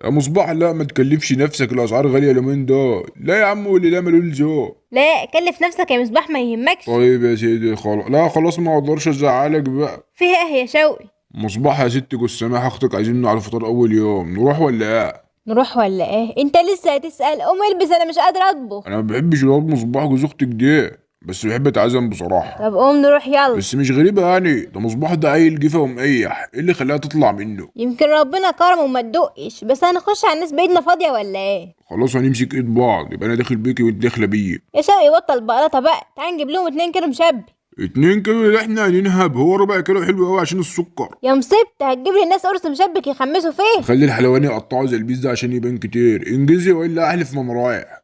يا مصباح لا ما تكلفش نفسك، الاسعار غاليه اليومين دول. لا يا عم واللي لا ملول ذوق. لا كلف نفسك يا مصباح ما يهمكش. طيب يا سيدي خلاص، لا خلاص ما اقدرش ازعلك بقى. فيها ايه يا شوقي؟ مصباح يا ست جوز سماح اختك عايزين على الفطار اول يوم، نروح ولا ايه؟ نروح ولا ايه؟ انت لسه هتسأل؟ قوم البس، انا مش قادر اطبخ. انا ما بحبش الواد مصباح جوز اختك ده، بس بحب اتعزم بصراحه. طب قوم نروح يلا. بس مش غريبه يعني، ده مصباح ده عيل جيفه ومقيح، ايه اللي خلاها تطلع منه؟ يمكن ربنا كرمه وما تدقش، بس هنخش على الناس بايدنا فاضيه ولا ايه؟ خلاص هنمسك ايد بعض، يبقى انا داخل بيكي وانت داخله بيا. يا شوقي بطل بقلطه بقى، تعال نجيب لهم 2 كيلو مشبي. 2 كيلو اللي احنا هننهب، هو ربع كيلو حلو قوي عشان السكر. يا مصيبت، هتجيب لي الناس قرص مشبك يخمسوا فيه. خلي الحلواني يقطعه زي البيتزا عشان يبان كتير، انجزي والا احلف ما انا رايح.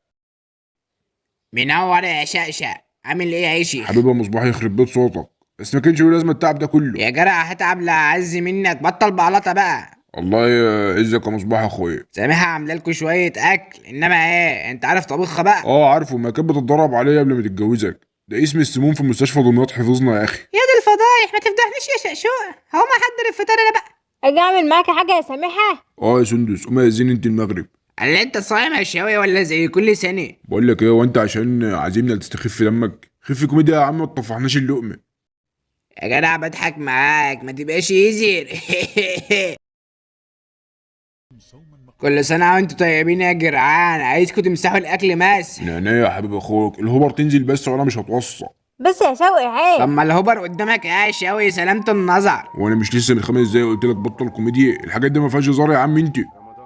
منور يا شقشق، عامل ايه يا شيخ؟ حبيبي يا مصباح يخرب بيت صوتك، بس ما كانش له لازمه التعب ده كله. يا جدع هتعب لا اعز منك، بطل بقلطه بقى. الله يعزك يا مصباح يا اخويا. سامحها عامله لكم شويه اكل، انما ايه انت عارف طبخها بقى؟ اه عارفه، ما كانت بتتدرب عليا قبل ما تتجوزك، ده اسم السموم في مستشفى دمياط حفظنا يا اخي. يا دي الفضايح، ما تفضحنيش يا شقشوقه، هقوم احضر الفطار انا بقى. اجي اعمل معاكي حاجه يا سامحه؟ اه يا سندس قوم يا انت المغرب. قال انت صايم يا شاوي ولا زي كل سنه؟ بقول لك ايه، وانت عشان عازمنا تستخف دمك؟ خف كوميديا يا عم، ما تطفحناش اللقمه. يا جدع بضحك معاك، ما تبقاش يزر. كل سنه وانتوا طيبين يا جرعان، عايزكم تمسحوا الاكل ماسح. نعناع يا حبيب اخوك، الهوبر تنزل بس وانا مش هتوصى. بس يا شوقي عيب. طب ما الهوبر قدامك يا شاوي، سلامة النظر. وانا مش لسه من 5 دقايق قلت لك بطل كوميديا؟ الحاجات دي ما فيهاش هزار يا عم انت.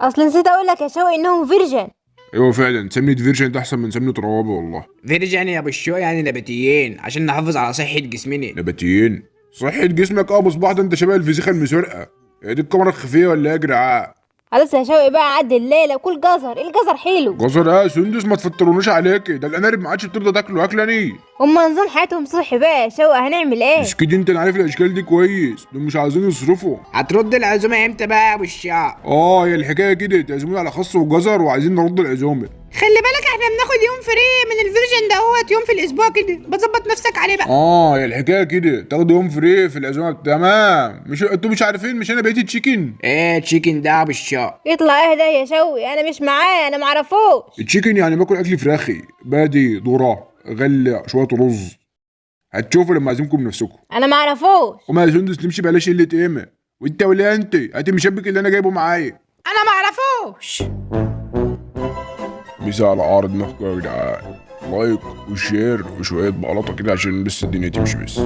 اصل نسيت اقول لك يا شوقي انهم فيرجن. ايوه فعلا، سمنة فيرجن ده احسن من سمنة روابي والله. فيرجن يا ابو الشو، يعني نباتيين عشان نحافظ على صحة جسمنا. نباتيين؟ صحة جسمك اه بصباح، ده انت شبه الفسيخة المسرقة. هي دي الكاميرا الخفية ولا ايه يا جدعان؟ خلاص يا شوقي بقى، عدي الليله وكل جزر، الجزر حلو. جزر ايه يا سندس، ما تفطرونيش عليكي، ده الانارب ما عادش بترضى تاكله، اكلني. هما نظام حياتهم صحي بقى يا شوقي، هنعمل ايه؟ مش كده، انت عارف الاشكال دي كويس، دول مش عايزين يصرفوا. هترد العزومة امتى بقى يا ابو الشعب؟ اه هي الحكاية كده، تعزموني على خس وجزر وعايزين نرد العزومة. خلي بالك احنا بناخد يوم فري من الفيرجن دهوت، يوم في الاسبوع كده، بتظبط نفسك عليه بقى. اه هي الحكاية كده، تاخدوا يوم فري في العزومة، تمام. مش انتوا مش عارفين، مش انا بقيت تشيكن؟ ايه تشيكن ده يا ابو الشعب؟ يطلع ايه ده يا شوقي؟ انا مش معاه، انا معرفوش. التشيكن يعني باكل اكل فراخي، بادي ذره غلة شوية رز. هتشوفوا لما اعزمكم بنفسكم. انا معرفوش. وما يا سندس نمشي بلاش قلة قيمة. وانت ولا انت هات المشبك اللي انا جايبه معايا. انا معرفوش. مسا على عرض دماغكم يا جدعان، لايك وشير وشوية بقلاطة كده عشان بس الدنيا تمشي بس.